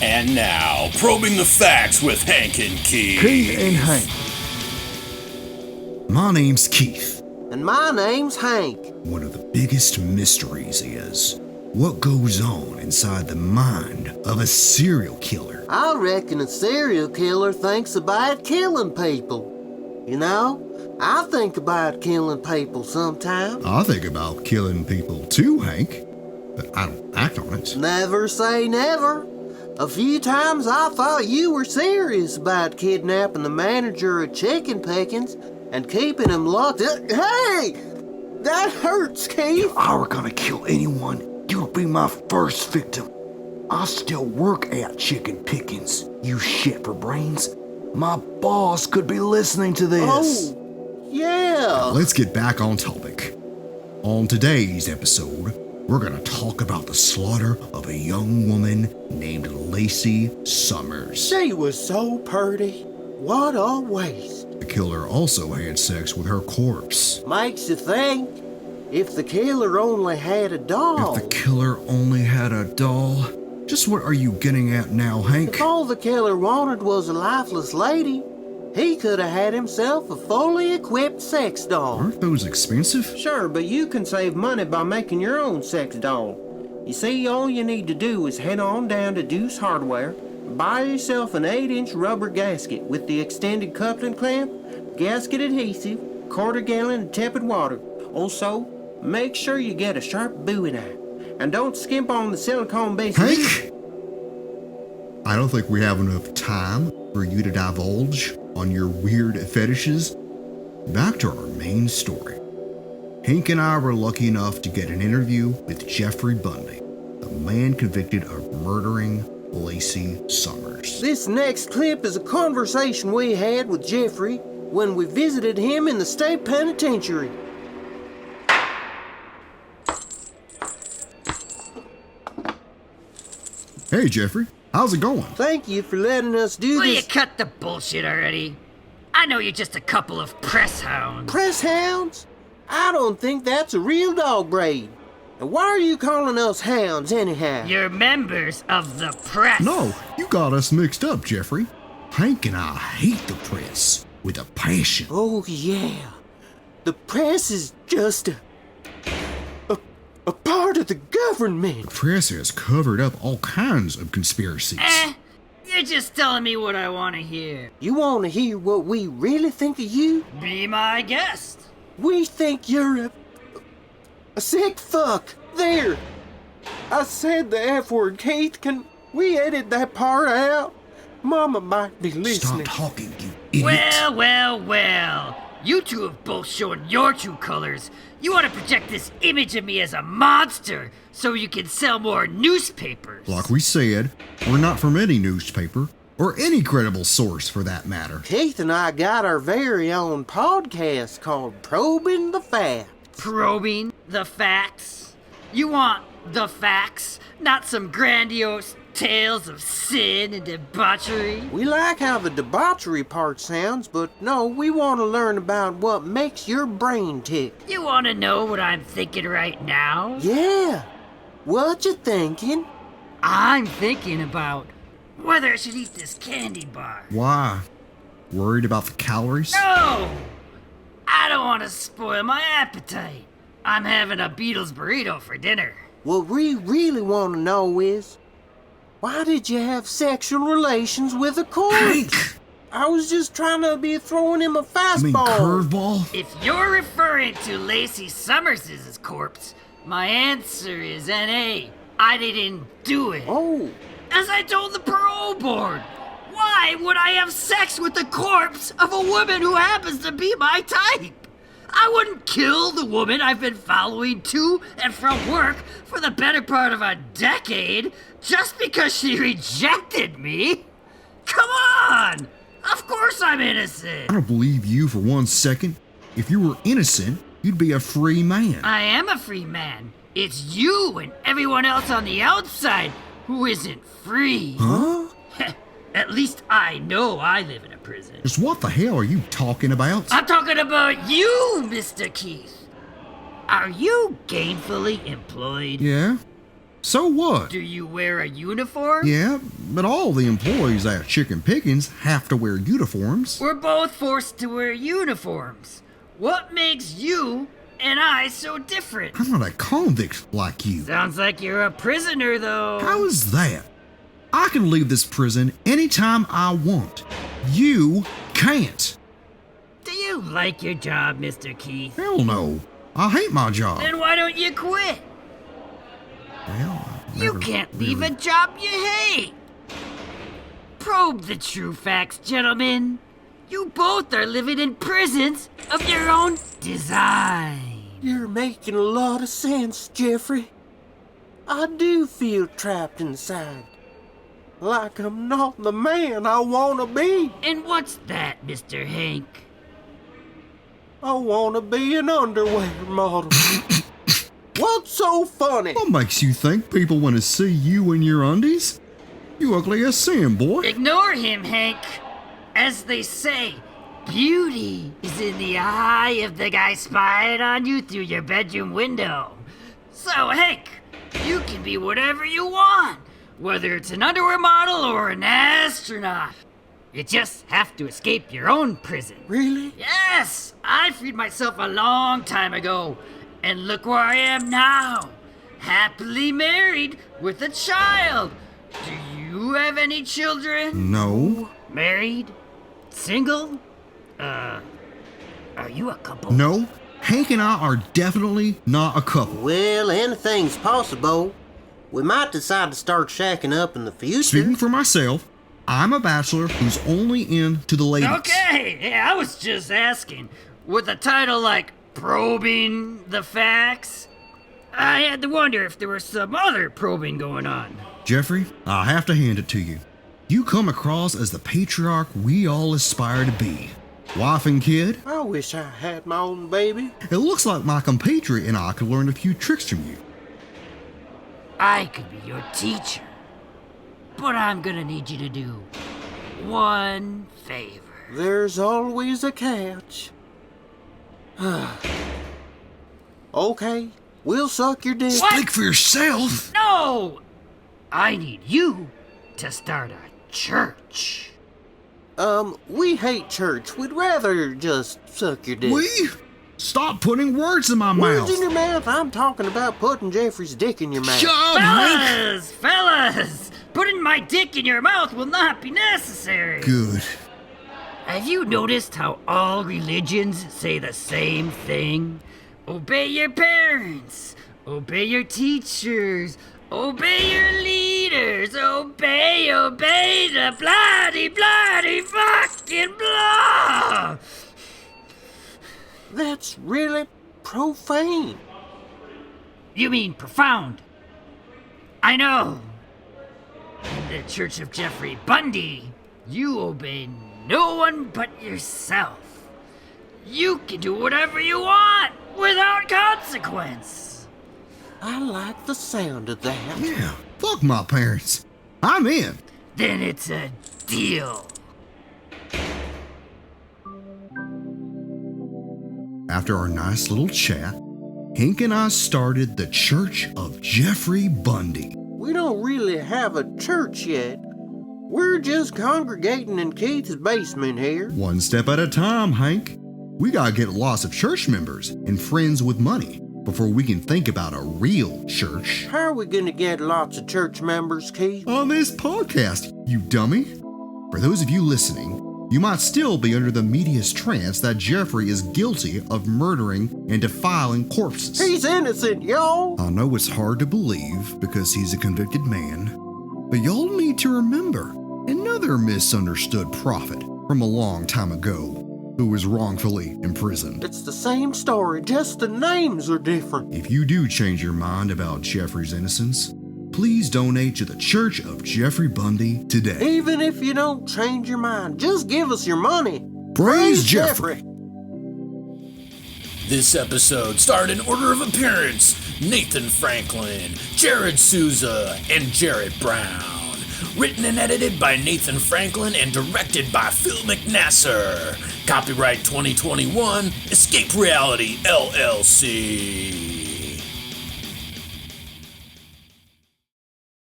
And now, probing the facts with Hank and Keith. Keith and Hank. My name's Keith. And my name's Hank. One of the biggest mysteries is what goes on inside the mind of a serial killer. I reckon a serial killer thinks about killing people. You know, I think about killing people sometimes. I think about killing people too, Hank, but I don't act on it. Never say never. A few times I thought you were serious about kidnapping the manager of Chicken Pickins and keeping him locked up. Hey! That hurts, Keith. If I were gonna kill anyone, you'd be my first victim. I still work at Chicken Pickins, you shit for brains. My boss could be listening to this. Oh, yeah. Let's get back on topic. On today's episode, we're gonna talk about the slaughter of a young woman named Lacey Summers. She was so pretty. What a waste. The killer also had sex with her corpse. Makes you think, if the killer only had a doll. If the killer only had a doll? Just what are you getting at now, Hank? If all the killer wanted was a lifeless lady, he could have had himself a fully equipped sex doll. Aren't those expensive? Sure, but you can save money by making your own sex doll. You see, all you need to do is head on down to Deuce Hardware, buy yourself an 8-inch rubber gasket with the extended coupling clamp, gasket adhesive, quarter gallon of tepid water. Also, make sure you get a sharp Bowie knife. And don't skimp on the silicone base. Hank! I don't think we have enough time for you to divulge on your weird fetishes. Back to our main story. Hank and I were lucky enough to get an interview with Jeffrey Bundy, the man convicted of murdering Lacey Summers. This next clip is a conversation we had with Jeffrey when we visited him in the state penitentiary. Hey, Jeffrey. How's it going? Thank you for letting us do Will this. you cut the bullshit already? I know you're just a couple of press hounds. Press hounds? I don't think that's a real dog breed. And why are you calling us hounds anyhow? You're members of the press. No, you got us mixed up, Jeffrey. Hank and I hate the press with a passion. Oh, yeah. The press is just a part of the government. The press has covered up all kinds of conspiracies. You're just telling me what I want to hear. You want to hear what we really think of you? Be my guest. We think you're a sick fuck. There. I said the F word, Keith. Can we edit that part out? Mama might be listening. Stop talking, you idiot. Well. You two have both shown your true colors. You want to project this image of me as a monster so you can sell more newspapers. Like we said, we're not from any newspaper, or any credible source for that matter. Keith and I got our very own podcast called Probing the Facts. Probing the facts? You want the facts, not some grandiose tales of sin and debauchery? We like how the debauchery part sounds, but no, we want to learn about what makes your brain tick. You want to know what I'm thinking right now? Yeah. What you thinking? I'm thinking about whether I should eat this candy bar. Why? Worried about the calories? No! I don't want to spoil my appetite. I'm having a Beatles burrito for dinner. What we really want to know is, why did you have sexual relations with a corpse? Hank! I was just trying to be throwing him a I mean fastball. curveball? If you're referring to Lacey Summers' corpse, my answer is N.A. I didn't do it. Oh, As I told the parole board, why would I have sex with the corpse of a woman who happens to be my type? I wouldn't kill the woman I've been following to and from work for the better part of a decade just because she rejected me. Come on! Of course I'm innocent. I don't believe you for 1 second. If you were innocent, you'd be a free man. I am a free man. It's you and everyone else on the outside who isn't free. Huh? At least I know I live in a prison. Just what the hell are you talking about? I'm talking about you, Mr. Keith. Are you gainfully employed? Yeah? So what? Do you wear a uniform? Yeah, but all the employees at Chicken Pickens have to wear uniforms. We're both forced to wear uniforms. What makes you and I so different? I'm not a convict like you. Sounds like you're a prisoner, though. How is that? I can leave this prison anytime I want. You can't. Do you like your job, Mr. Keith? Hell no. I hate my job. Then why don't you quit? Well, You can't leave a job you hate. Probe the true facts, gentlemen. You both are living in prisons of your own design. You're making a lot of sense, Jeffrey. I do feel trapped inside. Like I'm not the man I want to be. And what's that, Mr. Hank? I want to be an underwear model. What's so funny? What makes you think people want to see you in your undies? You ugly as sin, boy. Ignore him, Hank. As they say, beauty is in the eye of the guy spying on you through your bedroom window. So, Hank, you can be whatever you want, whether it's an underwear model or an astronaut. You just have to escape your own prison. Really? Yes, I freed myself a long time ago, and look where I am now. Happily married with a child. Do you have any children? No. Married? Single? Are you a couple? No. Hank and I are definitely not a couple. Well, anything's possible. We might decide to start shacking up in the future. Speaking for myself, I'm a bachelor who's only into the ladies. Okay, yeah, I was just asking. With a title like Probing the Facts, I had to wonder if there was some other probing going on. Jeffrey, I have to hand it to you. You come across as the patriarch we all aspire to be. Wife and kid? I wish I had my own baby. It looks like my compatriot and I could learn a few tricks from you. I could be your teacher, but I'm gonna need you to do one favor. There's always a catch. Okay, we'll suck your dick. What? Speak for yourself! No! I need you to start a church. We hate church. We'd rather just suck your dick. We? Stop putting words in my Words mouth! in your mouth? I'm talking about putting Jeffrey's dick in your mouth. Shut up, Hank! Fellas! Putting my dick in your mouth will not be necessary. Good. Have you noticed how all religions say the same thing? Obey your parents. Obey your teachers. Obey your leaders. Obey the bloody fucking blah. That's really profane. You mean profound? I know. In the Church of Jeffrey Bundy, you obey no one but yourself. You can do whatever you want without consequence. I like the sound of that. Yeah, fuck my parents. I'm in. Then it's a deal. After our nice little chat, Hank and I started the Church of Jeffrey Bundy. We don't really have a church yet. We're just congregating in Keith's basement here. One step at a time, Hank. We gotta get lots of church members and friends with money before we can think about a real church. How are we gonna get lots of church members, Keith? On this podcast, you dummy. For those of you listening, you might still be under the media's trance that Jeffrey is guilty of murdering and defiling corpses. He's innocent, y'all. I know it's hard to believe because he's a convicted man, but y'all need to remember another misunderstood prophet from a long time ago who was wrongfully imprisoned. It's the same story, just the names are different. If you do change your mind about Jeffrey's innocence, please donate to the Church of Jeffrey Bundy today. Even if you don't change your mind, just give us your money. Praise Jeffrey! This episode starred in order of appearance Nathan Franklin, Jared Souza, and Jarrett Brown. Written and edited by Nathan Franklin and directed by Phil McNasser. Copyright 2021, Escape Reality LLC.